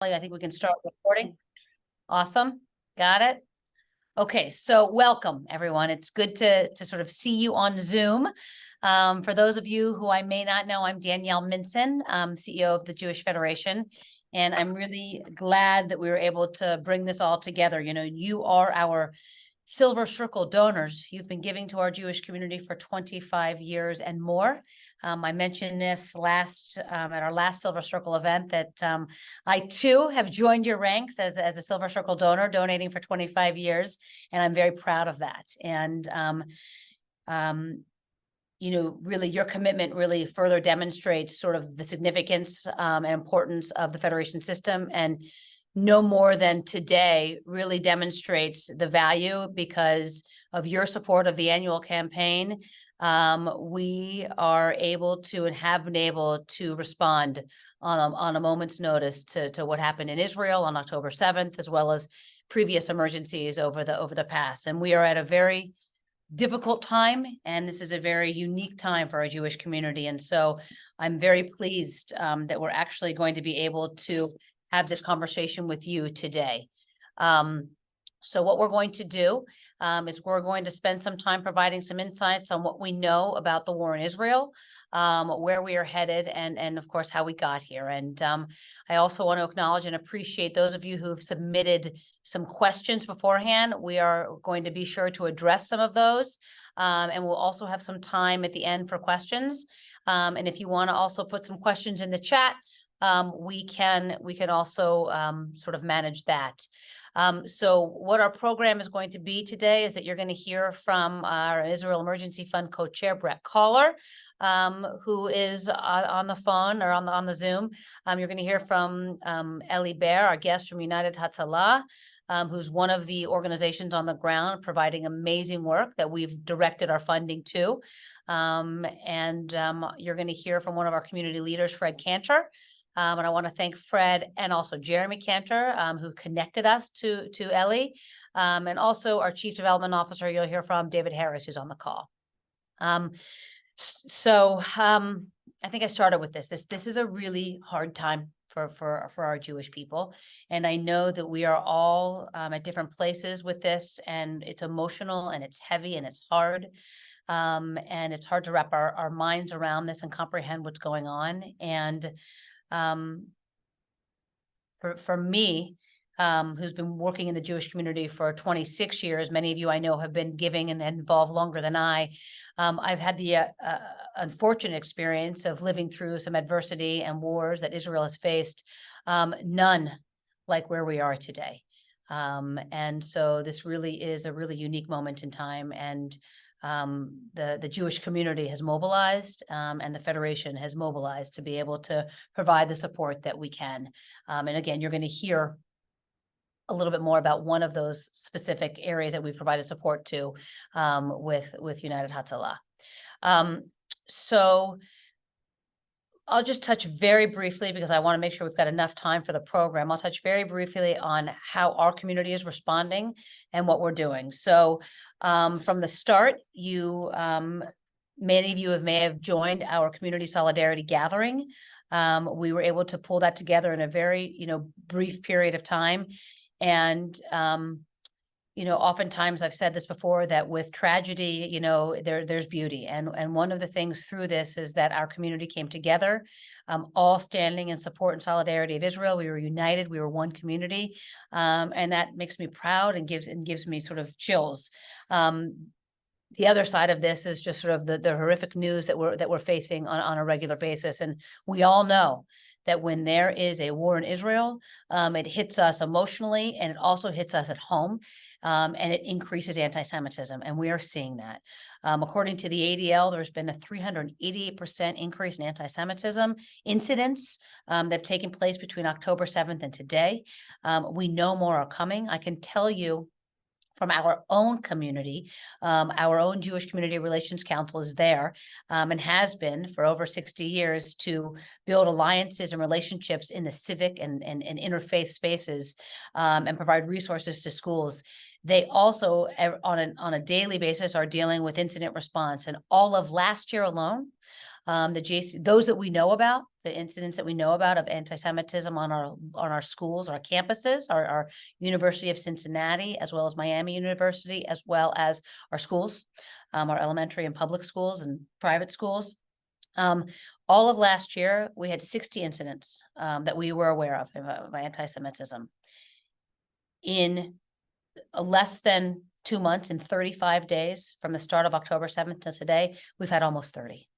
I think we can start recording. Awesome. Got it. Okay, so welcome everyone. It's good to sort of see you on Zoom. For those of you who I may not know, I'm Danielle Minson, CEO of the Jewish Federation, and I'm really glad that we were able to bring this all together. You know, you are our Silver Circle donors. You've been giving to our Jewish community for 25 years and more. I mentioned this at our last Silver Circle event that I too have joined your ranks as a Silver Circle donor, donating for 25 years, and I'm very proud of that. And you know, really your commitment really further demonstrates sort of the significance and importance of the Federation system, and no more than today really demonstrates the value because of your support of the annual campaign. We are able to and have been able to respond on a moment's notice to what happened in Israel on October 7th, as well as previous emergencies over the past. And we are at a very difficult time, and this is a very unique time for our Jewish community. And so I'm very pleased that we're actually going to be able to have this conversation with you today. So what we're going to do is we're going to spend some time providing some insights on what we know about the war in Israel, where we are headed, and of course, how we got here. And I also want to acknowledge and appreciate those of you who have submitted some questions beforehand. We are going to be sure to address some of those, and we'll also have some time at the end for questions. And if you want to also put some questions in the chat, we can also sort of manage that. So what our program is going to be today is that you're going to hear from our Israel Emergency Fund co-chair, Brett Caller, who is on the phone or on the Zoom. You're going to hear from Eli Bear, our guest from United Hatzalah, who's one of the organizations on the ground providing amazing work that we've directed our funding to. You're going to hear from one of our community leaders, Fred Cantor. And I want to thank Fred and also Jeremy Cantor, who connected us to Ellie, and also our Chief Development Officer. You'll hear from David Harris, who's on the call. I think I started with this. This is a really hard time for our Jewish people, and I know that we are all at different places with this, and it's emotional and it's heavy and it's hard. And it's hard to wrap our minds around this and comprehend what's going on. And for me, who's been working in the Jewish community for 26 years, many of you I know have been giving and involved longer than I've had the unfortunate experience of living through some adversity and wars that Israel has faced, none like where we are today. And so this really is a really unique moment in time, and the Jewish community has mobilized, and the Federation has mobilized to be able to provide the support that we can. And again, you're going to hear a little bit more about one of those specific areas that we've provided support to with United Hatzalah. So I'll just touch very briefly, because I want to make sure we've got enough time for the program. I'll touch very briefly on how our community is responding and what we're doing. So from the start, many of you may have joined our community solidarity gathering. We were able to pull that together in a very, brief period of time. And oftentimes I've said this before, that with tragedy, there's beauty. And one of the things through this is that our community came together, all standing in support and solidarity of Israel. We were united. We were one community. And that makes me proud and gives me sort of chills. The other side of this is just sort of the horrific news that we're facing on a regular basis. And we all know that when there is a war in Israel, it hits us emotionally, and it also hits us at home, and it increases anti-Semitism, and we are seeing that. According to the ADL, there's been a 388% increase in anti-Semitism incidents that have taken place between October 7th and today. We know more are coming. I can tell you from our own community, our own Jewish Community Relations Council is there, and has been for over 60 years, to build alliances and relationships in the civic and interfaith spaces, and provide resources to schools. They also, on a daily basis, are dealing with incident response. And all of last year alone, those that we know about, the incidents that we know about of anti-Semitism on our schools, our campuses, our University of Cincinnati, as well as Miami University, as well as our schools, our elementary and public schools and private schools. All of last year, we had 60 incidents that we were aware of anti-Semitism. In less than 2 months, in 35 days, from the start of October 7th to today, we've had almost 30.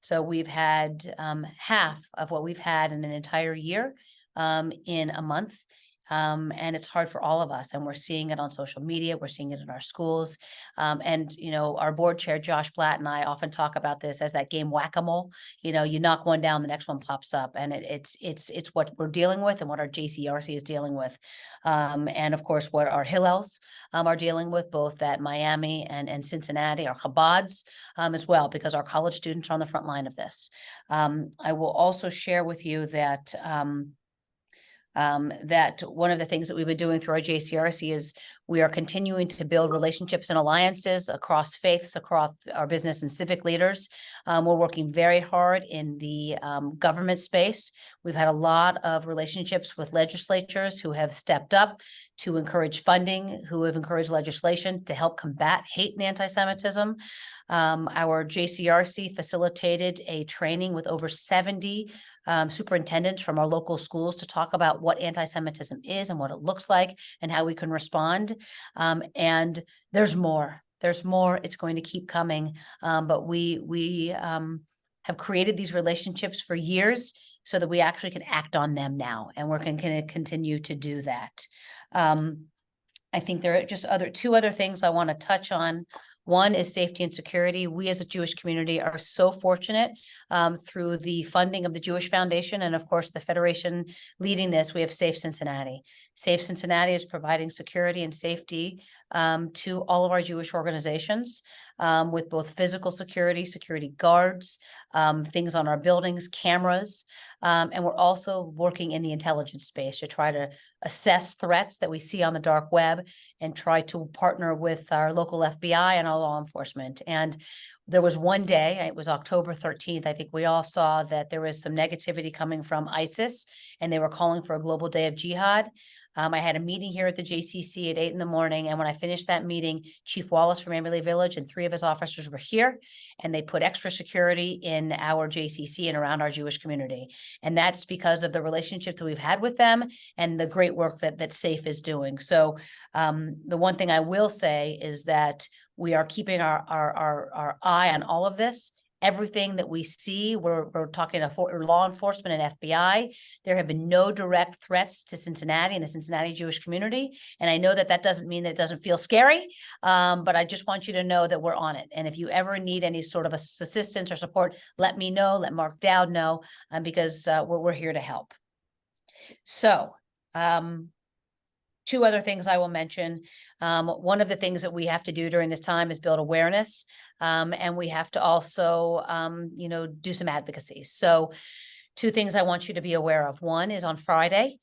So we've had half of what we've had in an entire year in a month. And it's hard for all of us. And we're seeing it on social media. We're seeing it in our schools. And, our board chair, Josh Blatt, and I often talk about this as that game whack-a-mole. You knock one down, the next one pops up. And it's what we're dealing with and what our JCRC is dealing with. And of course, what our Hillels are dealing with, both at Miami and Cincinnati, our Chabads as well, because our college students are on the front line of this. I will also share with you that that one of the things that we've been doing through our JCRC is we are continuing to build relationships and alliances across faiths, across our business and civic leaders. We're working very hard in the government space. We've had a lot of relationships with legislatures who have stepped up to encourage funding, who have encouraged legislation to help combat hate and anti-Semitism. Our JCRC facilitated a training with over 70 superintendents from our local schools to talk about what anti-Semitism is and what it looks like and how we can respond. And there's more. There's more. It's going to keep coming. But we have created these relationships for years so that we actually can act on them now, and we're going to continue to do that. I think there are just two other things I want to touch on. One is safety and security. We as a Jewish community are so fortunate through the funding of the Jewish Foundation and, of course, the Federation leading this. We have Safe Cincinnati. Safe Cincinnati is providing security and safety to all of our Jewish organizations with both physical security, security guards, things on our buildings, cameras. And we're also working in the intelligence space to try to assess threats that we see on the dark web and try to partner with our local FBI and our law enforcement. And there was one day, it was October 13th, I think we all saw that there was some negativity coming from ISIS, and they were calling for a global day of jihad. I had a meeting here at the JCC at 8 in the morning. And when I finished that meeting, Chief Wallace from Amberley Village and 3 of his officers were here, and they put extra security in our JCC and around our Jewish community. And that's because of the relationship that we've had with them and the great work that SAFE is doing. So the one thing I will say is that we are keeping our eye on all of this. Everything that we see, we're talking to law enforcement and FBI. There have been no direct threats to Cincinnati and the Cincinnati Jewish community. And I know that doesn't mean that it doesn't feel scary, but I just want you to know that we're on it. And if you ever need any sort of assistance or support, let me know, let Mark Dowd know, because we're here to help. So, 2 other things I will mention. One of the things that we have to do during this time is build awareness, and we have to also, do some advocacy. So 2 things I want you to be aware of. One is on Friday,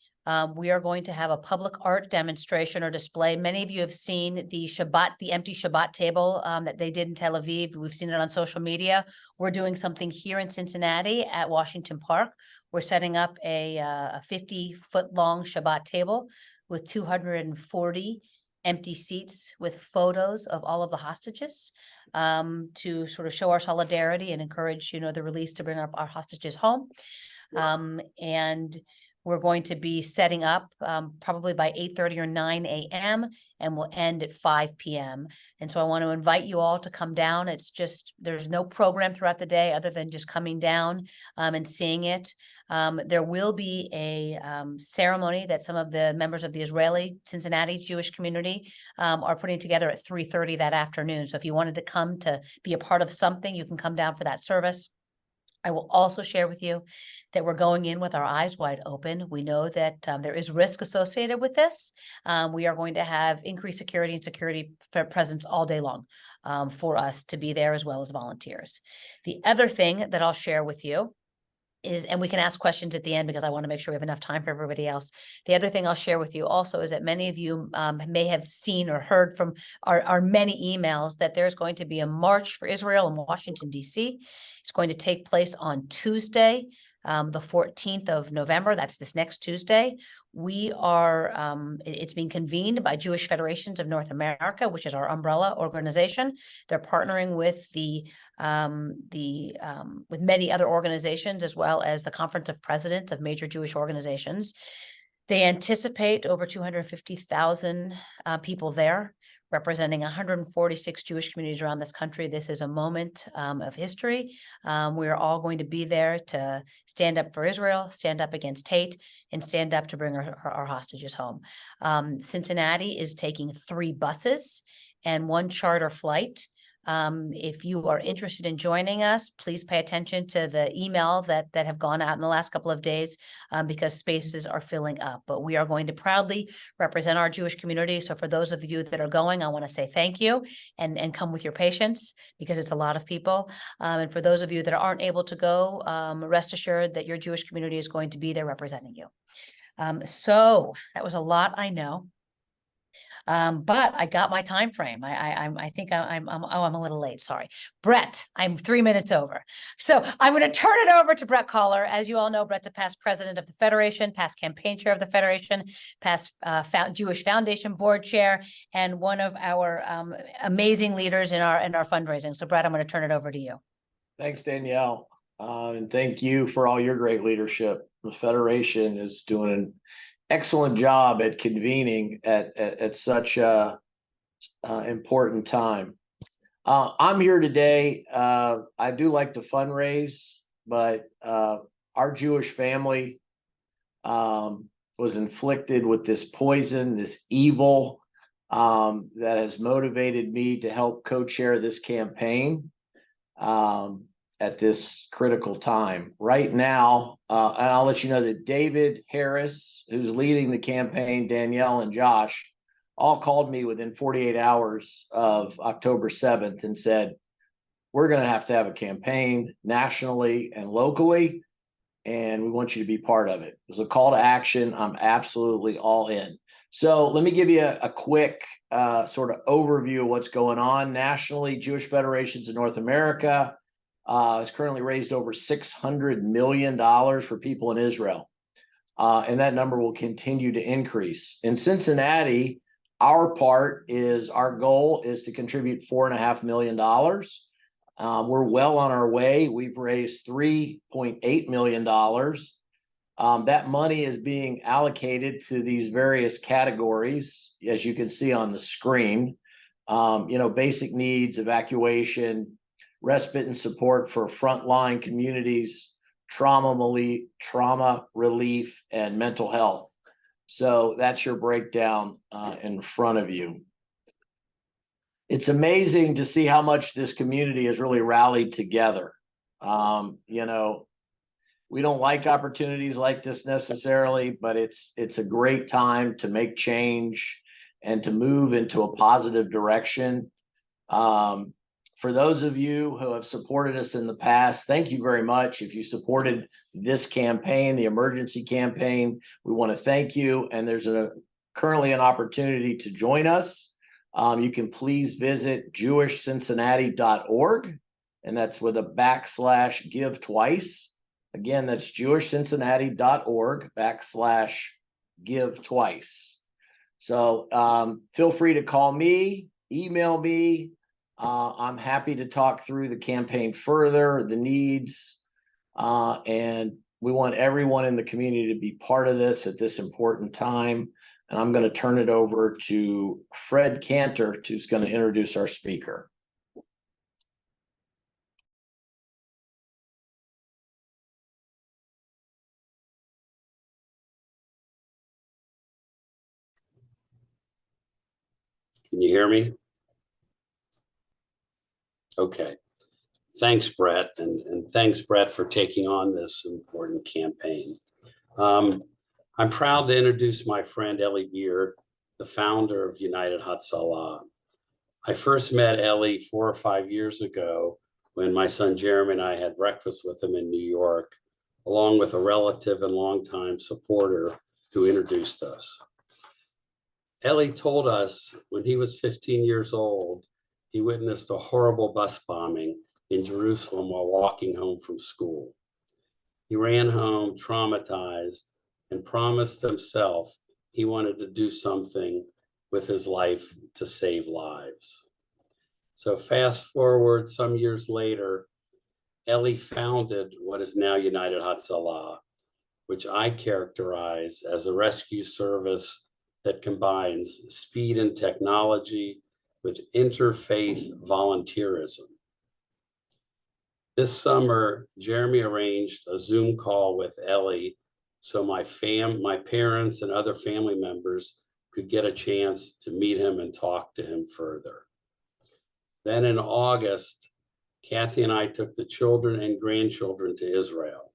we are going to have a public art demonstration or display. Many of you have seen the empty Shabbat table that they did in Tel Aviv. We've seen it on social media. We're doing something here in Cincinnati at Washington Park. We're setting up a 50-foot-long Shabbat table with 240 empty seats with photos of all of the hostages to sort of show our solidarity and encourage, the release to bring our hostages home. And we're going to be setting up probably by 8:30 or 9 a.m. and we'll end at 5 p.m. And so I want to invite you all to come down. It's just, there's no program throughout the day other than just coming down and seeing it. There will be a ceremony that some of the members of the Israeli Cincinnati Jewish community are putting together at 3:30 that afternoon. So if you wanted to come to be a part of something, you can come down for that service. I will also share with you that we're going in with our eyes wide open. We know that there is risk associated with this. We are going to have increased security and security presence all day long for us to be there, as well as volunteers. The other thing that I'll share with you and we can ask questions at the end because I want to make sure we have enough time for everybody else. The other thing I'll share with you also is that many of you may have seen or heard from our many emails that there's going to be a march for Israel in Washington, D.C. It's going to take place on Tuesday, the 14th of November. That's this next Tuesday. We are, it's being convened by Jewish Federations of North America, which is our umbrella organization. They're partnering with with many other organizations, as well as the Conference of Presidents of major Jewish organizations. They anticipate over 250,000 people there, representing 146 Jewish communities around this country. This is a moment of history. We are all going to be there to stand up for Israel, stand up against hate, and stand up to bring our hostages home. Cincinnati is taking 3 buses and 1 charter flight. If you are interested in joining us, please pay attention to the email that have gone out in the last couple of days, because spaces are filling up. But we are going to proudly represent our Jewish community. So for those of you that are going, I want to say thank you and come with your patience, because it's a lot of people. And for those of you that aren't able to go, rest assured that your Jewish community is going to be there representing you. So that was a lot, I know. But I got my time frame. I think I'm a little late. Sorry, Brett. I'm 3 minutes over. So I'm going to turn it over to Brett Caller. As you all know, Brett's a past president of the Federation, past campaign chair of the Federation, past Jewish Foundation board chair, and one of our amazing leaders in our fundraising. So Brett, I'm going to turn it over to you. Thanks, Danielle. And thank you for all your great leadership. The Federation is doing an excellent job at convening at such a important time. I'm here today. I do like to fundraise, but our Jewish family was inflicted with this poison, this evil that has motivated me to help co-chair this campaign at this critical time. Right now, and I'll let you know that David Harris, who's leading the campaign, Danielle and Josh, all called me within 48 hours of October 7th and said, we're going to have a campaign nationally and locally, and we want you to be part of it. It was a call to action. I'm absolutely all in. So let me give you a quick sort of overview of what's going on nationally. Jewish Federations of North America has currently raised over $600 million for people in Israel. And that number will continue to increase. In Cincinnati, our goal is to contribute $4.5 million. We're well on our way. We've raised $3.8 million. That money is being allocated to these various categories, as you can see on the screen. Basic needs, evacuation, respite and support for frontline communities, trauma relief, and mental health. So that's your breakdown in front of you. It's amazing to see how much this community has really rallied together. We don't like opportunities like this necessarily, but it's a great time to make change and to move into a positive direction. For those of you who have supported us in the past, thank you very much. If you supported this campaign, the emergency campaign, we want to thank you. And there's currently an opportunity to join us. You can please visit jewishcincinnati.org, and that's with a /give twice. Again, that's jewishcincinnati.org /give twice. So feel free to call me, email me. I'm happy to talk through the campaign further, the needs, and we want everyone in the community to be part of this at this important time. And I'm going to turn it over to Fred Cantor, who's going to introduce our speaker. Can you hear me? Okay. Thanks, Brett. And thanks, Brett, for taking on this important campaign. I'm proud to introduce my friend Ellie Beard, the founder of United Hatzalah. I first met Ellie 4 or 5 years ago when my son Jeremy and I had breakfast with him in New York along with a relative and longtime supporter who introduced us. Ellie told us when he was 15 years old, he witnessed a horrible bus bombing in Jerusalem while walking home from school. He ran home traumatized and promised himself he wanted to do something with his life to save lives. So fast forward some years later, Ellie founded what is now United Hatzalah, which I characterize as a rescue service that combines speed and technology with interfaith volunteerism. This summer, Jeremy arranged a Zoom call with Ellie so my parents and other family members could get a chance to meet him and talk to him further. Then in August, Kathy and I took the children and grandchildren to Israel.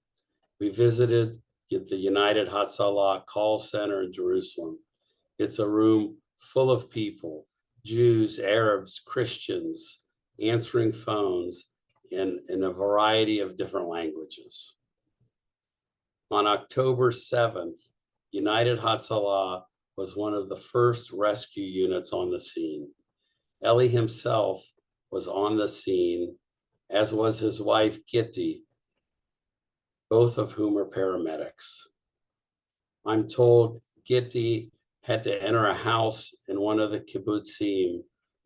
We visited the United Hatzalah call center in Jerusalem. It's a room full of people, Jews, Arabs, Christians, answering phones in a variety of different languages. On October 7th, United Hatzalah was one of the first rescue units on the scene. Ellie himself was on the scene, as was his wife, Gitti, both of whom are paramedics. I'm told Gitti had to enter a house in one of the kibbutzim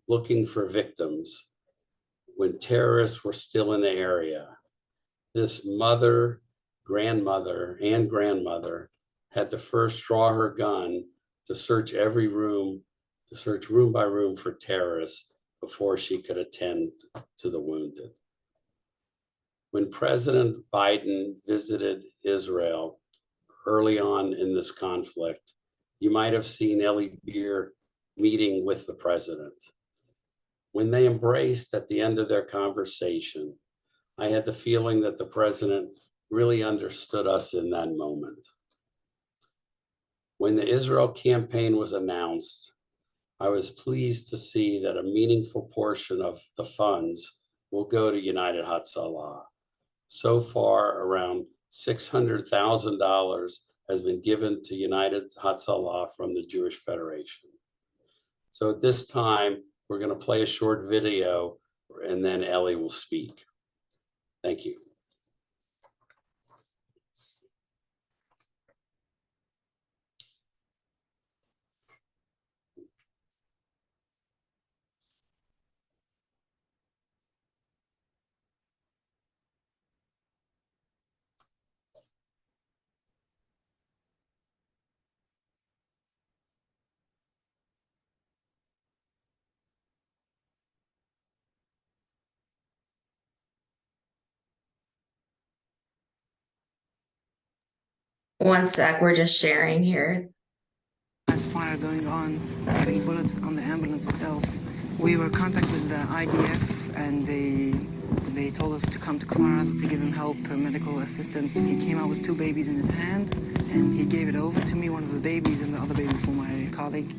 looking for victims when terrorists were still in the area. This mother, grandmother, and grandmother had to first draw her gun to search every room, to search room by room for terrorists before she could attend to the wounded. When President Biden visited Israel early on in this conflict, you might have seen Ellie Beer meeting with the president. When they embraced at the end of their conversation, I had the feeling that the president really understood us in that moment. When the Israel campaign was announced, I was pleased to see that a meaningful portion of the funds will go to United Hatzalah. So far, around $600,000 has been given to United Hatzalah from the Jewish Federation. So at this time, we're going to play a short video and then Ellie will speak. Thank you. One sec, we're just sharing here. Fire going on, getting bullets on the ambulance itself. We were in contact with the IDF and they told us to come to Kfar Aza to give him help, medical assistance. He came out with 2 babies in his hand and he gave it over to me, one of the babies and the other baby for my colleague.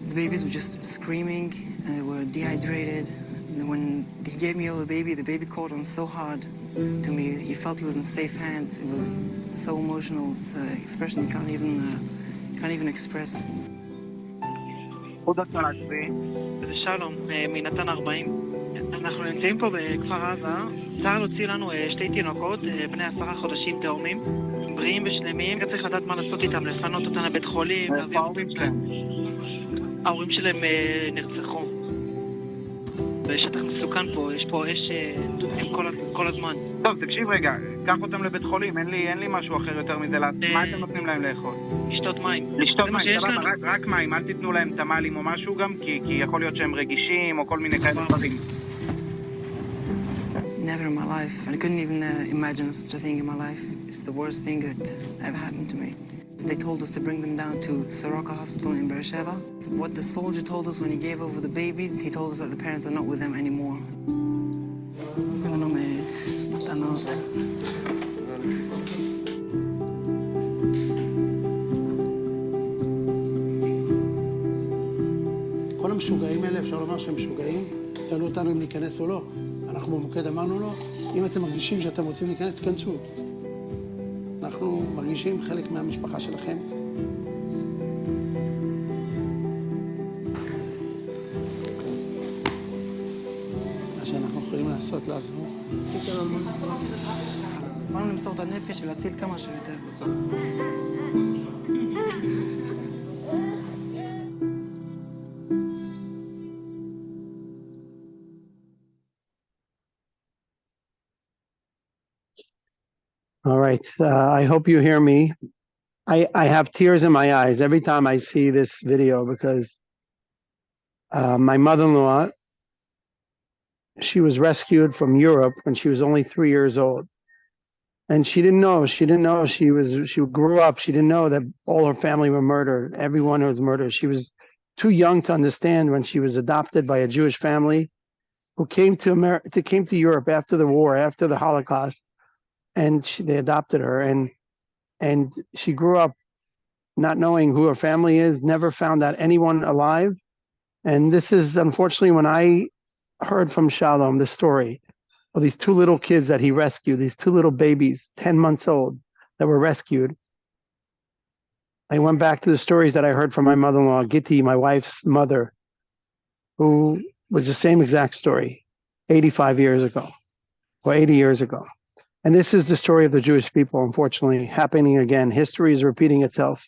The babies were just screaming and they were dehydrated. And when he gave me over the baby caught on so hard to me. He felt he was in safe hands. It was so emotional. It's an expression you can't even express. זה שלום, מנתן 40. אנחנו נמצאים פה בכפר עזה. צה"ל הוציא לנו 2 תינוקות, בני 10 חודשים תאומים, בריאים ושלמים. צריך לדעת מה לעשות איתם, לפנות אותם לבית חולים, להביא אותם שלהם. ההורים שלהם נרצחו. בשטח מסוכן פה, יש פה אש כל הזמן. טוב, תקשיב רגע, קח אותם לבית חולים, אין לי משהו אחר יותר מזה. מה אתם נותנים להם לאכול? לשתות מים. לשתות מים, רק מים, אל תיתנו להם תמלים או משהו גם, כי יכול להיות שהם רגישים או כל מיני כאלה דברים. Never in my life. I couldn't even imagine such a thing in my life. It's the worst thing that ever happened to me. They told us to bring them down to Soroka Hospital in Beersheba. What the soldier told us when he gave over the babies, he told us that the parents are not with them anymore. כל המשוגעים האלה, אפשר לומר שהם משוגעים, שאלו אותנו אם להיכנס או לא. אנחנו במוקד אמרנו לו, אם אתם מרגישים שאתם רוצים להיכנס, תכנסו. אנחנו מרגישים חלק מהמשפחה שלכם. מה שאנחנו יכולים לעשות, לעזור. עשיתם המון. באנו למסור את הנפש ולהציל כמה שיותר. All right. I hope you hear me. I have tears in my eyes every time I see this video because my mother-in-law, she was rescued from Europe when she was only 3 years old. And she didn't know she grew up. She didn't know that all her family were murdered. Everyone was murdered. She was too young to understand when she was adopted by a Jewish family who came to Europe after the war, after the Holocaust. And they adopted her, and she grew up not knowing who her family is, never found out anyone alive. And this is unfortunately when I heard from Shalom the story of these two little kids that he rescued, these two little babies, 10 months old, that were rescued. I went back to the stories that I heard from my mother-in-law, Gitti, my wife's mother, who was the same exact story 85 years ago or 80 years ago. And this is the story of the Jewish people, unfortunately, happening again. History is repeating itself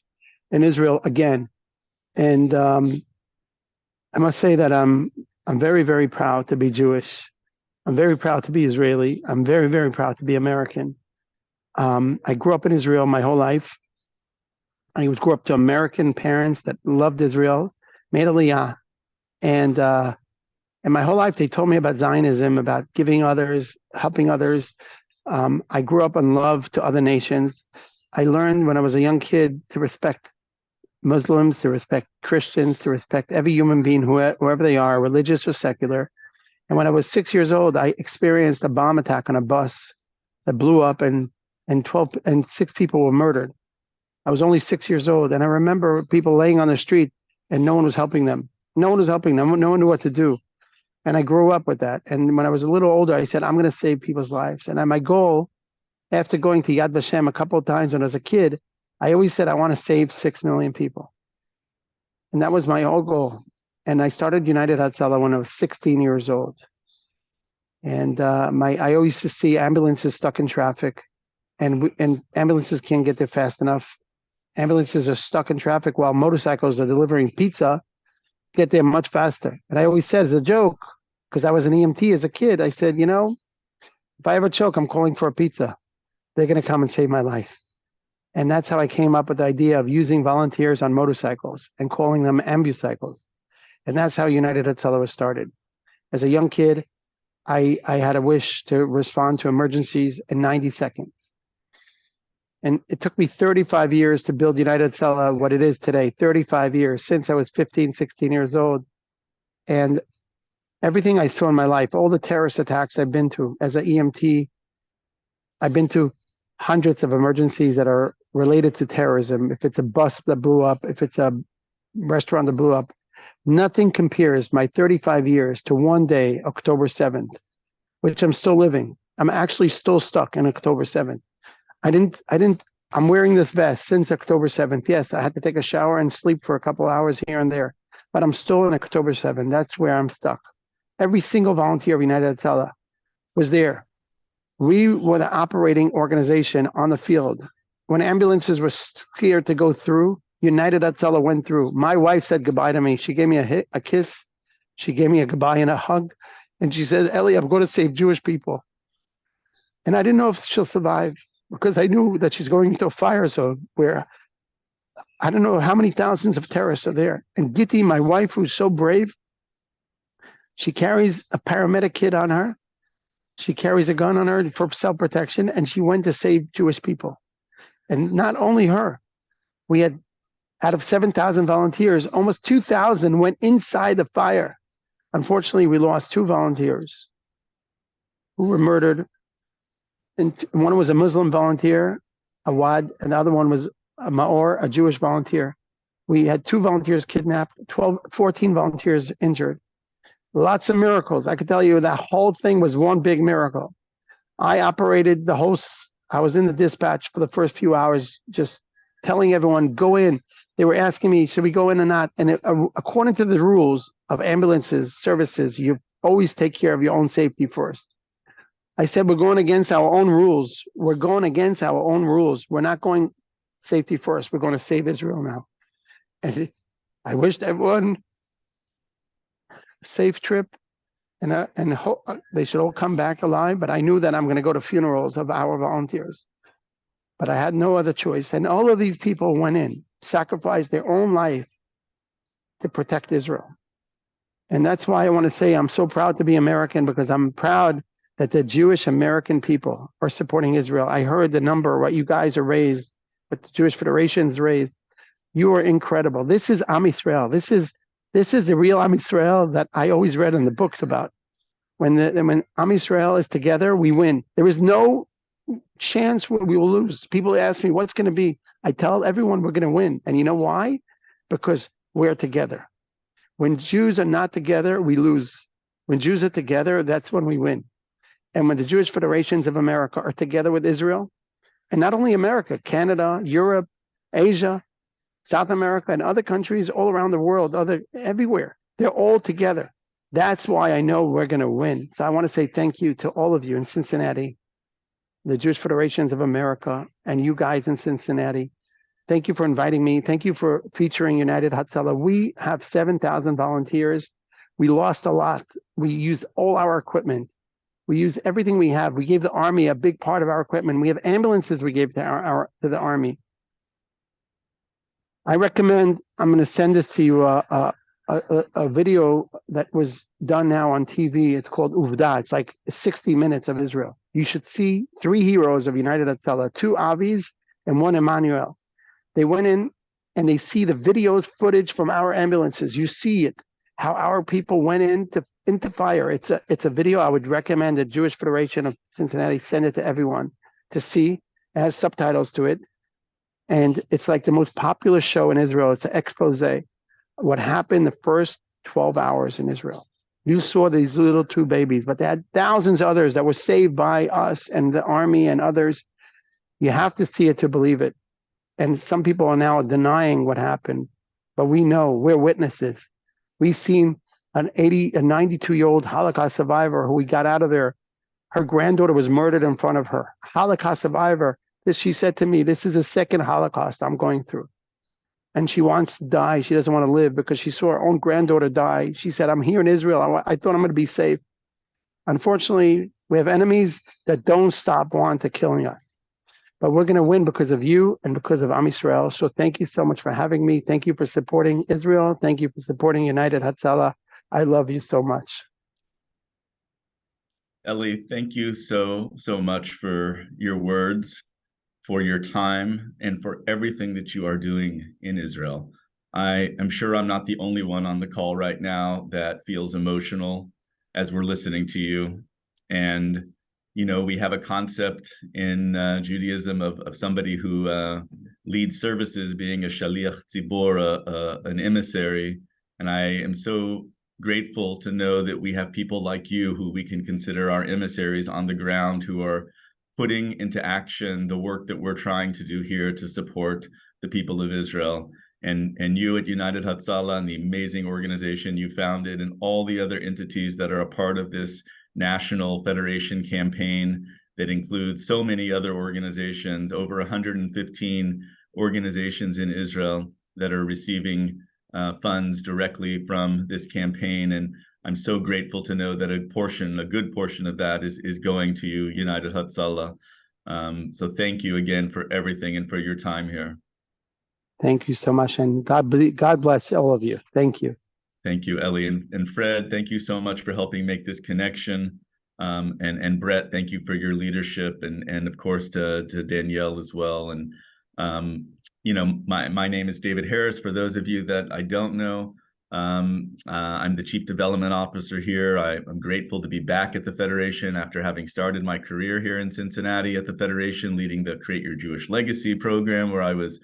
in Israel again. And I must say that I'm very, very proud to be Jewish. I'm very proud to be Israeli. I'm very, very proud to be American. I grew up in Israel my whole life. I grew up to American parents that loved Israel, made Aliyah. And my whole life, they told me about Zionism, about giving others, helping others. I grew up in love to other nations. I learned when I was a young kid to respect Muslims, to respect Christians, to respect every human being, whoever they are, religious or secular. And when I was 6 years old, I experienced a bomb attack on a bus that blew up and 6 people were murdered. I was only 6 years old. And I remember people laying on the street and no one was helping them. No one was helping them. No one knew what to do. And I grew up with that. And when I was a little older, I said, I'm going to save people's lives. And my goal, after going to Yad Vashem a couple of times when I was a kid, I always said, I want to save 6 million people. And that was my whole goal. And I started United Hatzalah when I was 16 years old. And I always used to see ambulances stuck in traffic, and ambulances can't get there fast enough. Ambulances are stuck in traffic while motorcycles are delivering pizza, get there much faster. And I always said as a joke, because I was an EMT as a kid, I said, you know, if I ever choke, I'm calling for a pizza. They're going to come and save my life. And that's how I came up with the idea of using volunteers on motorcycles and calling them ambucycles. And that's how United Hatzalah was started. As a young kid, I had a wish to respond to emergencies in 90 seconds. And it took me 35 years to build United Hatzalah what it is today, 35 years since I was 15, 16 years old. And everything I saw in my life, all the terrorist attacks I've been to as an EMT, I've been to hundreds of emergencies that are related to terrorism. If it's a bus that blew up, if it's a restaurant that blew up, nothing compares my 35 years to one day, October 7th, which I'm still living. I'm actually still stuck in October 7th. I'm wearing this vest since October 7th. Yes, I had to take a shower and sleep for a couple hours here and there, but I'm still in October 7th. That's where I'm stuck. Every single volunteer of United Hatzalah was there. We were the operating organization on the field. When ambulances were scared to go through, United Hatzalah went through. My wife said goodbye to me. She gave me a kiss. She gave me a goodbye and a hug. And she said, Ellie, I'm going to save Jewish people. And I didn't know if she'll survive because I knew that she's going into a fire zone where I don't know how many thousands of terrorists are there. And Gitti, my wife, who's so brave, she carries a paramedic kit on her. She carries a gun on her for self-protection, and she went to save Jewish people. And not only her, we had, out of 7,000 volunteers, almost 2,000 went inside the fire. Unfortunately, we lost 2 volunteers who were murdered. And one was a Muslim volunteer, a Wad, and the other one was a Maor, a Jewish volunteer. We had 2 volunteers kidnapped, 14 volunteers injured. Lots of miracles. I could tell you that whole thing was one big miracle. I operated the whole I was in the dispatch for the first few hours, just telling everyone, go in. They were asking me, should we go in or not? And according to the rules of ambulances services, you always take care of your own safety first. I said, we're going against our own rules. We're going against our own rules. We're not going safety first. We're going to save Israel now. And I wished everyone a safe trip, and they should all come back alive. But I knew that I'm going to go to funerals of our volunteers. But I had no other choice. And all of these people went in, sacrificed their own life to protect Israel. And that's why I want to say I'm so proud to be American, because I'm proud that the Jewish American people are supporting Israel. I heard the number, what you guys are raised, what the Jewish Federation's raised. You are incredible. This is Am Yisrael. This is the real Am Yisrael that I always read in the books about. When Am Yisrael is together, we win. There is no chance where we will lose. People ask me, what's going to be? I tell everyone we're going to win. And you know why? Because we're together. When Jews are not together, we lose. When Jews are together, that's when we win. And when the Jewish Federations of America are together with Israel, and not only America, Canada, Europe, Asia, South America, and other countries all around the world, everywhere, they're all together. That's why I know we're going to win. So I want to say thank you to all of you in Cincinnati, the Jewish Federations of America, and you guys in Cincinnati. Thank you for inviting me. Thank you for featuring United Hatzalah. We have 7,000 volunteers. We lost a lot. We used all our equipment. We used everything we have. We gave the Army a big part of our equipment. We have ambulances we gave to the Army. I recommend, I'm going to send this to you, a video that was done now on TV. It's called Uvda. It's like 60 minutes of Israel. You should see 3 heroes of United Hatzalah, 2 Avis and 1 Emmanuel. They went in and they see the videos, footage from our ambulances. You see it, how our people went into fire. It's a video I would recommend the Jewish Federation of Cincinnati send it to everyone to see. It has subtitles to it. And it's like the most popular show in Israel. It's an expose. What happened the first 12 hours in Israel. You saw these little 2 babies, but they had thousands of others that were saved by us and the Army and others. You have to see it to believe it. And some people are now denying what happened, but we know, we're witnesses. We've seen a 92-year-old Holocaust survivor who we got out of there. Her granddaughter was murdered in front of her. Holocaust survivor. She said to me, this is the second Holocaust I'm going through. And she wants to die. She doesn't want to live because she saw her own granddaughter die. She said, I'm here in Israel. I thought I'm going to be safe. Unfortunately, we have enemies that don't stop wanting to killing us. But we're going to win because of you and because of Am Yisrael. So thank you so much for having me. Thank you for supporting Israel. Thank you for supporting United Hatzalah. I love you so much. Ellie, thank you so much for your words, for your time, and for everything that you are doing in Israel. I am sure I'm not the only one on the call right now that feels emotional as we're listening to you. And you know, we have a concept in Judaism of somebody who leads services being a shaliach tzibor, an emissary. And I am so grateful to know that we have people like you who we can consider our emissaries on the ground, who are putting into action the work that we're trying to do here to support the people of Israel. And you at United Hatzalah and the amazing organization you founded, and all the other entities that are a part of this national federation campaign that includes so many other organizations, over 115 organizations in Israel that are receiving funds directly from this campaign. And I'm so grateful to know that a good portion of that is going to you, United Hatzalah. So thank you again for everything and for your time here. Thank you so much. And God bless all of you. Thank you. Thank you, Ellie. And Fred, thank you so much for helping make this connection. And Brett, thank you for your leadership, and of course to Danielle as well. And you know, my name is David Harris. For those of you that I don't know, I'm the Chief Development Officer here. I'm grateful to be back at the Federation after having started my career here in Cincinnati at the Federation, leading the Create Your Jewish Legacy program, where I was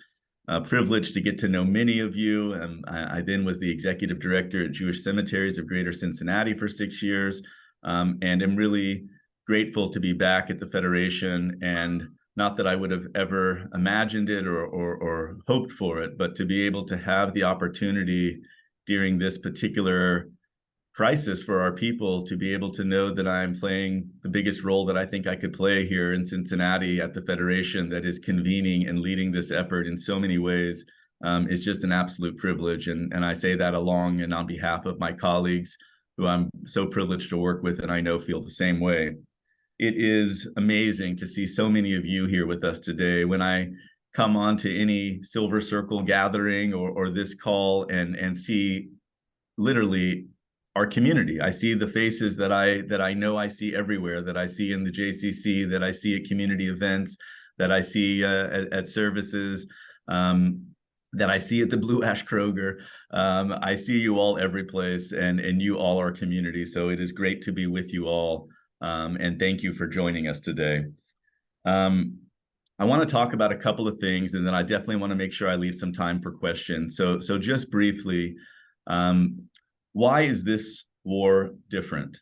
privileged to get to know many of you. I then was the Executive Director at Jewish Cemeteries of Greater Cincinnati for 6 years, and am really grateful to be back at the Federation and Not that I would have ever imagined it or hoped for it, but to be able to have the opportunity during this particular crisis for our people, to be able to know that I'm playing the biggest role that I think I could play here in Cincinnati at the Federation, that is convening and leading this effort in so many ways, is just an absolute privilege. And I say that along and on behalf of my colleagues who I'm so privileged to work with and I know feel the same way. It is amazing to see so many of you here with us today. When I come on to any Silver Circle gathering or this call and see literally our community, I see the faces that I know I see everywhere, that I see in the JCC, that I see at community events, that I see at services, that I see at the Blue Ash Kroger. I see you all every place, and you all are community. So it is great to be with you all. And thank you for joining us today. I want to talk about a couple of things, and then I definitely want to make sure I leave some time for questions. So just briefly, why is this war different?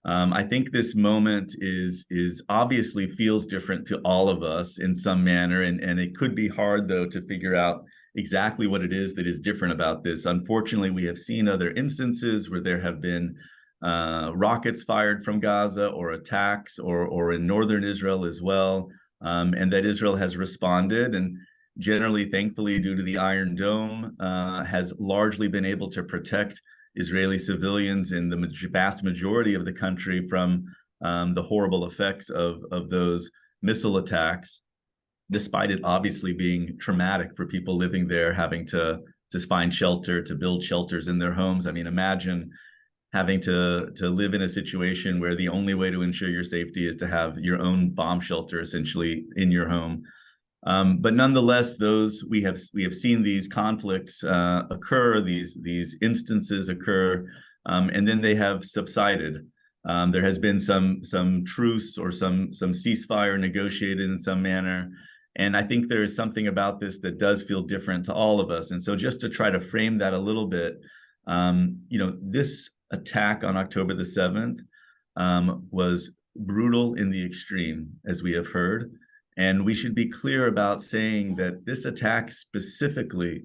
I think this moment is obviously feels different to all of us in some manner, and it could be hard, though, to figure out exactly what it is that is different about this. Unfortunately, we have seen other instances where there have been rockets fired from Gaza or attacks or in northern Israel as well, and that Israel has responded, and generally, thankfully, due to the Iron Dome, has largely been able to protect Israeli civilians in the vast majority of the country from the horrible effects of those missile attacks, despite it obviously being traumatic for people living there, having to find shelter, to build shelters in their homes. I mean, imagine having to live in a situation where the only way to ensure your safety is to have your own bomb shelter essentially in your home. But nonetheless, we have seen these conflicts occur, these instances occur, and then they have subsided. There has been some truce or some ceasefire negotiated in some manner, and I think there is something about this that does feel different to all of us. And so, just to try to frame that a little bit, this attack on October the 7th was brutal in the extreme, as we have heard. And we should be clear about saying that this attack specifically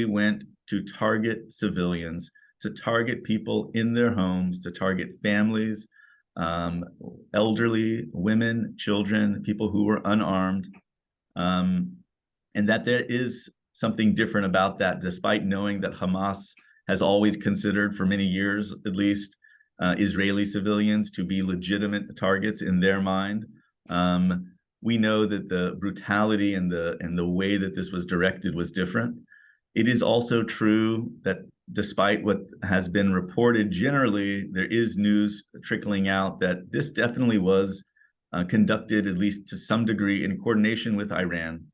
went to target civilians, to target people in their homes, to target families, elderly, women, children, people who were unarmed, and that there is something different about that, despite knowing that Hamas has always considered, for many years at least, Israeli civilians to be legitimate targets in their mind. We know that the brutality and the way that this was directed was different. It is also true that despite what has been reported generally, there is news trickling out that this definitely was conducted, at least to some degree, in coordination with Iran.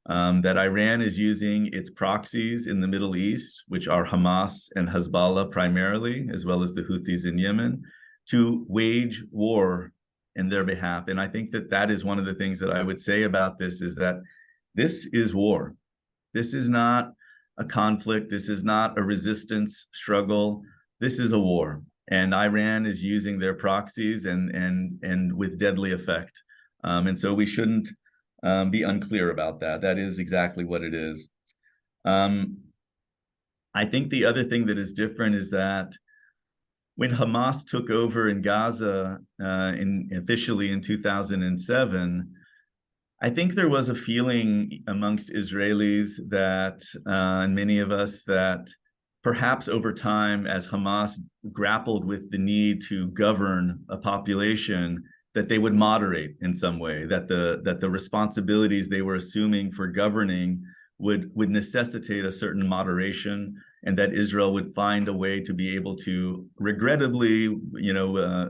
That Iran is using its proxies in the Middle East, which are Hamas and Hezbollah primarily, as well as the Houthis in Yemen, to wage war in their behalf. And I think that is one of the things that I would say about this, is that this is war. This is not a conflict. This is not a resistance struggle. This is a war. And Iran is using their proxies and with deadly effect. And so we shouldn't be unclear about that. That is exactly what it is. I think the other thing that is different is that when Hamas took over in Gaza officially in 2007, I think there was a feeling amongst Israelis that, and many of us, that perhaps over time, as Hamas grappled with the need to govern a population, that they would moderate in some way, that the responsibilities they were assuming for governing would necessitate a certain moderation, and that Israel would find a way to be able to, regrettably,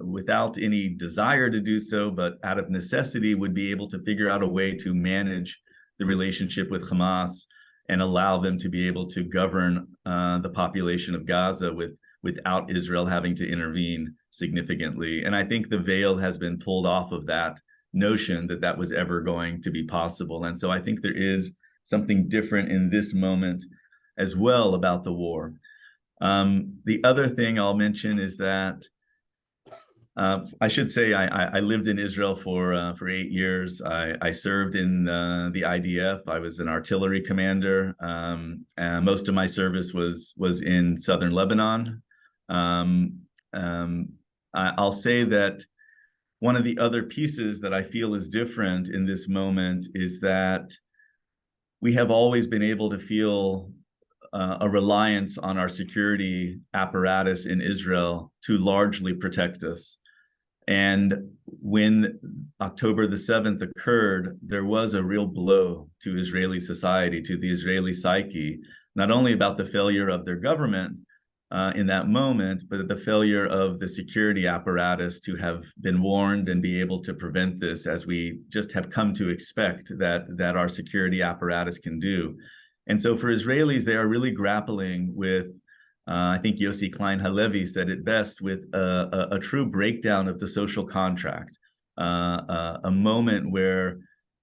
without any desire to do so, but out of necessity, would be able to figure out a way to manage the relationship with Hamas and allow them to be able to govern the population of Gaza without Israel having to intervene significantly. And I think the veil has been pulled off of that notion that was ever going to be possible. And so I think there is something different in this moment as well about the war. The other thing I'll mention is that I should say I lived in Israel for 8 years. I served in the IDF. I was an artillery commander. Most of my service was in southern Lebanon. I'll say that one of the other pieces that I feel is different in this moment is that we have always been able to feel a reliance on our security apparatus in Israel to largely protect us. And when October the 7th occurred, there was a real blow to Israeli society, to the Israeli psyche, not only about the failure of their government in that moment, but the failure of the security apparatus to have been warned and be able to prevent this, as we just have come to expect that our security apparatus can do. And so for Israelis, they are really grappling with I think Yossi Klein Halevi said it best, with a true breakdown of the social contract, a moment where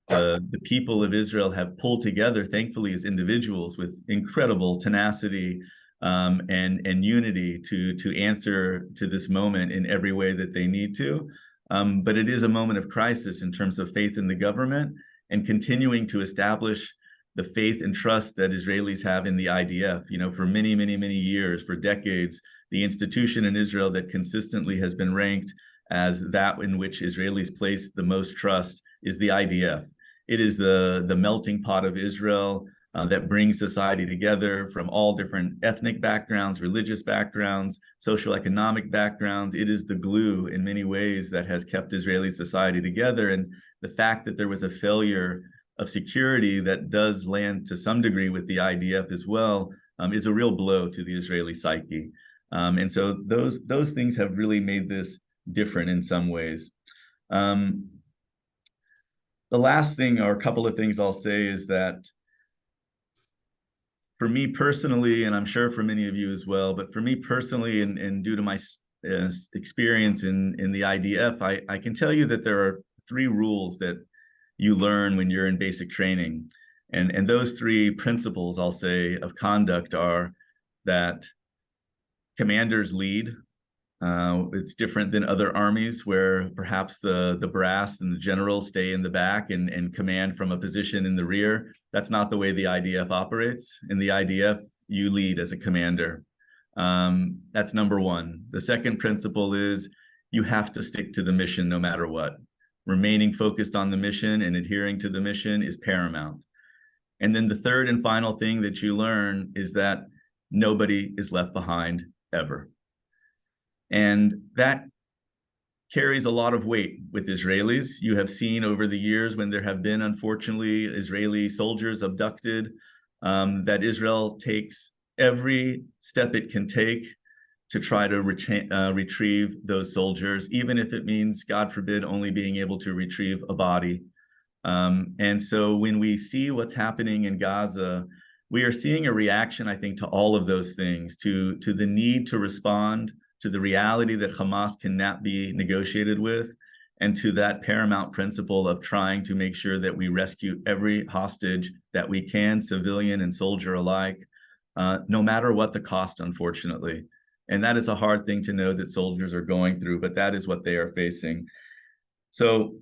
the people of Israel have pulled together, thankfully, as individuals with incredible tenacity and unity to answer to this moment in every way that they need to. But it is a moment of crisis in terms of faith in the government and continuing to establish the faith and trust that Israelis have in the IDF. You know, for many, many, many years, for decades, the institution in Israel that consistently has been ranked as that in which Israelis place the most trust is the IDF. It is the melting pot of Israel that brings society together from all different ethnic backgrounds, religious backgrounds, socioeconomic backgrounds. It is the glue in many ways that has kept Israeli society together. And the fact that there was a failure of security that does land to some degree with the IDF as well is a real blow to the Israeli psyche. And so those things have really made this different in some ways. The last thing, or a couple of things I'll say, is that for me personally, and I'm sure for many of you as well, but for me personally, and due to my experience in the IDF, I can tell you that there are 3 rules that you learn when you're in basic training. And those 3 principles, I'll say, of conduct are that commanders lead. It's different than other armies where perhaps the brass and the generals stay in the back and command from a position in the rear. That's not the way the IDF operates. In the IDF, you lead as a commander. That's number 1. The second principle is you have to stick to the mission no matter what. Remaining focused on the mission and adhering to the mission is paramount. And then the third and final thing that you learn is that nobody is left behind ever. And that carries a lot of weight with Israelis. You have seen over the years when there have been, unfortunately, Israeli soldiers abducted, that Israel takes every step it can take to try to retrieve those soldiers, even if it means, God forbid, only being able to retrieve a body. And so when we see what's happening in Gaza, we are seeing a reaction, I think, to all of those things, to the need to respond, to the reality that Hamas cannot be negotiated with, and to that paramount principle of trying to make sure that we rescue every hostage that we can, civilian and soldier alike, no matter what the cost, unfortunately. And that is a hard thing to know that soldiers are going through, but that is what they are facing. So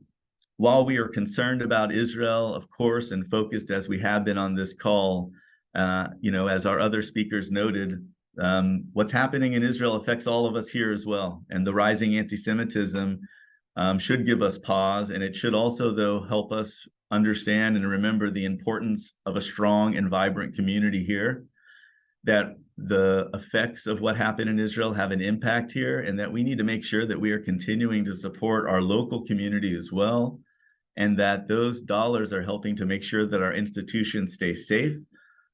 while we are concerned about Israel, of course, and focused as we have been on this call, as our other speakers noted, what's happening in Israel affects all of us here as well. And the rising anti-Semitism should give us pause. And it should also, though, help us understand and remember the importance of a strong and vibrant community here, that the effects of what happened in Israel have an impact here, and that we need to make sure that we are continuing to support our local community as well, and that those dollars are helping to make sure that our institutions stay safe,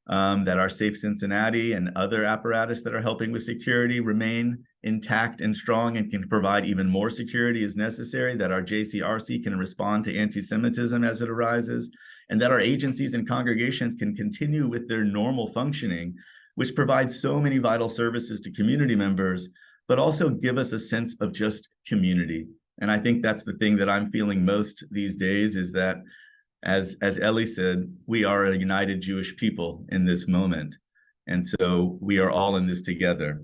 that our Safe Cincinnati and other apparatus that are helping with security remain intact and strong and can provide even more security as necessary, that our JCRC can respond to anti-Semitism as it arises, and that our agencies and congregations can continue with their normal functioning, which provides so many vital services to community members, but also give us a sense of just community. And I think that's the thing that I'm feeling most these days, is that, as Ellie said, we are a united Jewish people in this moment. And so we are all in this together.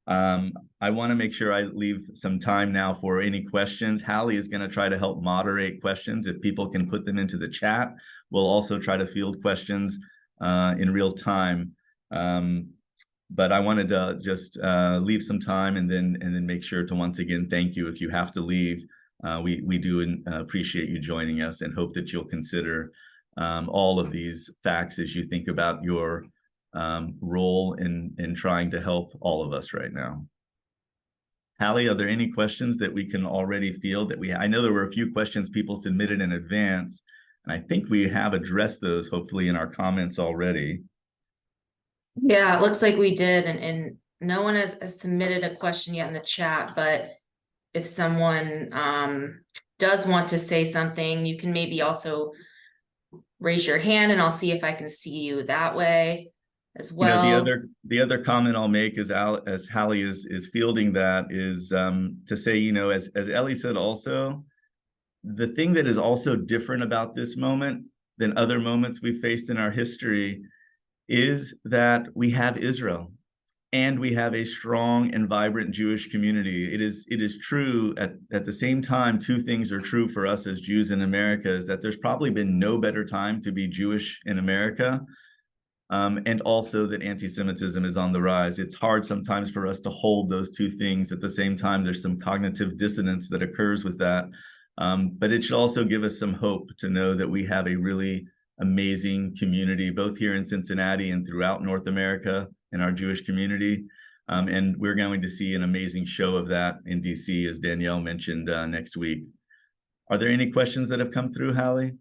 I want to make sure I leave some time now for any questions. Hallie is going to try to help moderate questions. If people can put them into the chat, we'll also try to field questions in real time. But I wanted to just leave some time and then make sure to once again thank you. If you have to leave, we do appreciate you joining us and hope that you'll consider all of these facts as you think about your role in trying to help all of us right now. Hallie, are there any questions that we can already field that I know there were a few questions people submitted in advance, and I think we have addressed those hopefully in our comments already. Yeah, it looks like we did, and no one has submitted a question yet in the chat, but if someone does want to say something, you can maybe also raise your hand and I'll see if I can see you that way as well. You know, the other comment I'll make as Hallie is fielding that is to say, you know, as Ellie said also, the thing that is also different about this moment than other moments we faced in our history is that we have Israel and we have a strong and vibrant Jewish community. It is true at the same time, two things are true for us as Jews in America, is that there's probably been no better time to be Jewish in America. And also that anti-Semitism is on the rise. It's hard sometimes for us to hold those two things at the same time. There's some cognitive dissonance that occurs with that. But it should also give us some hope to know that we have a really amazing community, both here in Cincinnati and throughout North America in our Jewish community. And we're going to see an amazing show of that in DC, as Danielle mentioned, next week. Are there any questions that have come through, Hallie?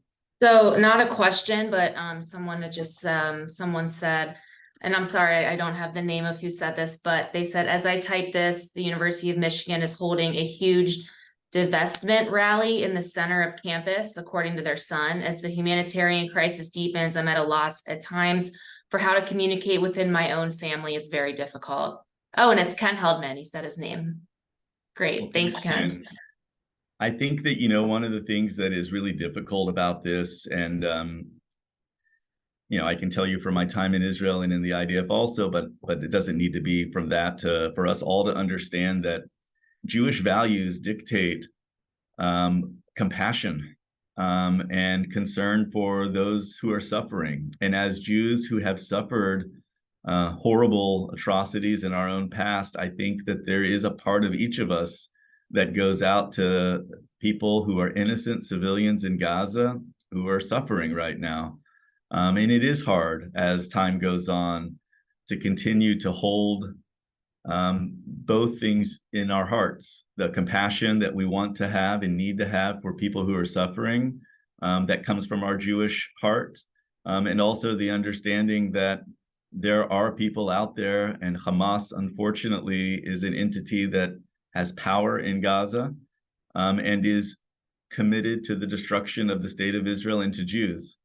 So not a question, but someone said, and I'm sorry, I don't have the name of who said this, but they said, as I type this, the University of Michigan is holding a huge divestment rally in the center of campus, according to their son. As the humanitarian crisis deepens, I'm at a loss at times for how to communicate within my own family. It's very difficult. Oh, and it's Ken Heldman. He said his name. Great. Well, thanks, Ken. I think that, you know, one of the things that is really difficult about this, and, you know, I can tell you from my time in Israel and in the IDF also, but it doesn't need to be from that for us all to understand that Jewish values dictate compassion and concern for those who are suffering. And as Jews who have suffered horrible atrocities in our own past, I think that there is a part of each of us that goes out to people who are innocent civilians in Gaza who are suffering right now. And it is hard as time goes on to continue to hold both things in our hearts, the compassion that we want to have and need to have for people who are suffering, that comes from our Jewish heart, and also the understanding that there are people out there, and Hamas, unfortunately, is an entity that has power in Gaza and is committed to the destruction of the state of Israel and to Jews.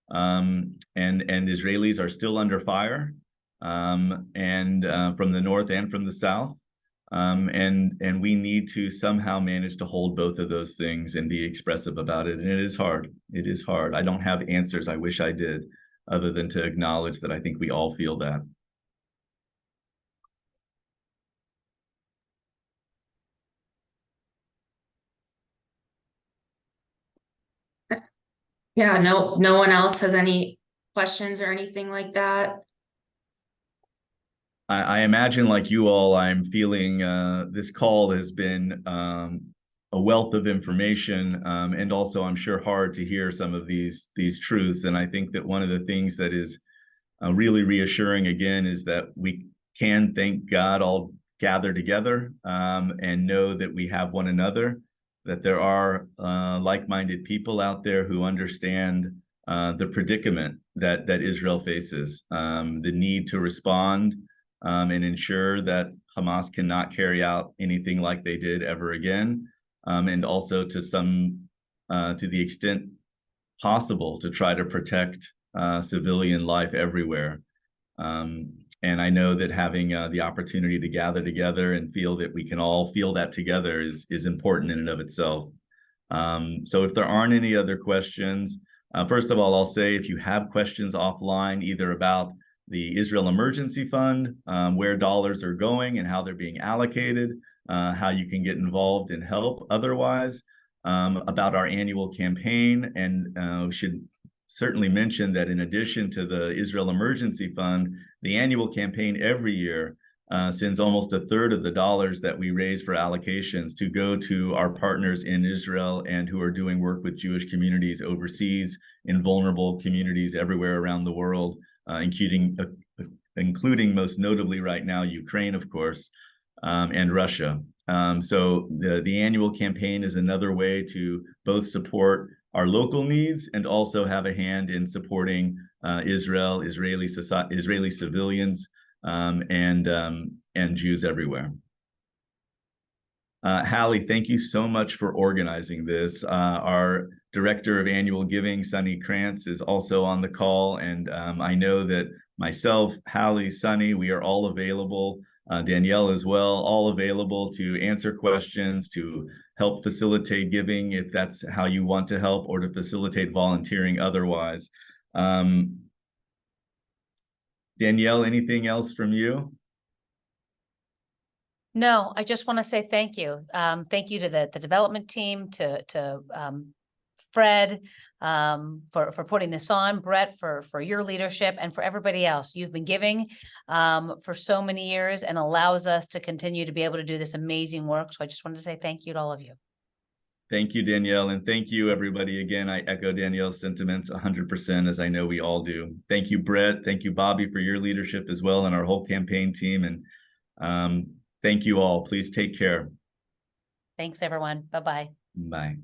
And Israelis are still under fire, and from the north and from the south. And we need to somehow manage to hold both of those things and be expressive about it. And it is hard. It is hard. I don't have answers. I wish I did, other than to acknowledge that I think we all feel that. Yeah, no one else has any questions or anything like that. I imagine, like you all, I'm feeling this call has been a wealth of information, and also I'm sure hard to hear some of these truths. And I think that one of the things that is really reassuring again is that we can, thank God, all gather together and know that we have one another, that there are like-minded people out there who understand the predicament that Israel faces, the need to respond and ensure that Hamas cannot carry out anything like they did ever again, and also to the extent possible to try to protect civilian life everywhere. And I know that having the opportunity to gather together and feel that we can all feel that together is important in and of itself. So if there aren't any other questions, first of all, I'll say if you have questions offline, either about the Israel Emergency Fund, where dollars are going and how they're being allocated, how you can get involved and help otherwise, about our annual campaign. And we should certainly mention that in addition to the Israel Emergency Fund, the annual campaign every year sends almost a third of the dollars that we raise for allocations to go to our partners in Israel and who are doing work with Jewish communities overseas, in vulnerable communities everywhere around the world, including most notably right now, Ukraine, of course, and Russia. So the annual campaign is another way to both support our local needs and also have a hand in supporting Israeli civilians, and Jews everywhere. Hallie, thank you so much for organizing this. Our Director of Annual Giving, Sunny Krantz, is also on the call, and I know that myself, Hallie, Sunny, we are all available, Danielle as well, all available to answer questions, to help facilitate giving if that's how you want to help, or to facilitate volunteering otherwise. Danielle, anything else from you? No, I just want to say thank you. Thank you to the development team, to Fred, for putting this on, Brett, for your leadership, and for everybody else. You've been giving for so many years and allows us to continue to be able to do this amazing work. So I just wanted to say thank you to all of you. Thank you, Danielle, and thank you, everybody. Again, I echo Danielle's sentiments 100%, as I know we all do. Thank you, Brett. Thank you, Bobby, for your leadership as well, and our whole campaign team. And thank you all. Please take care. Thanks, everyone. Bye-bye. Bye.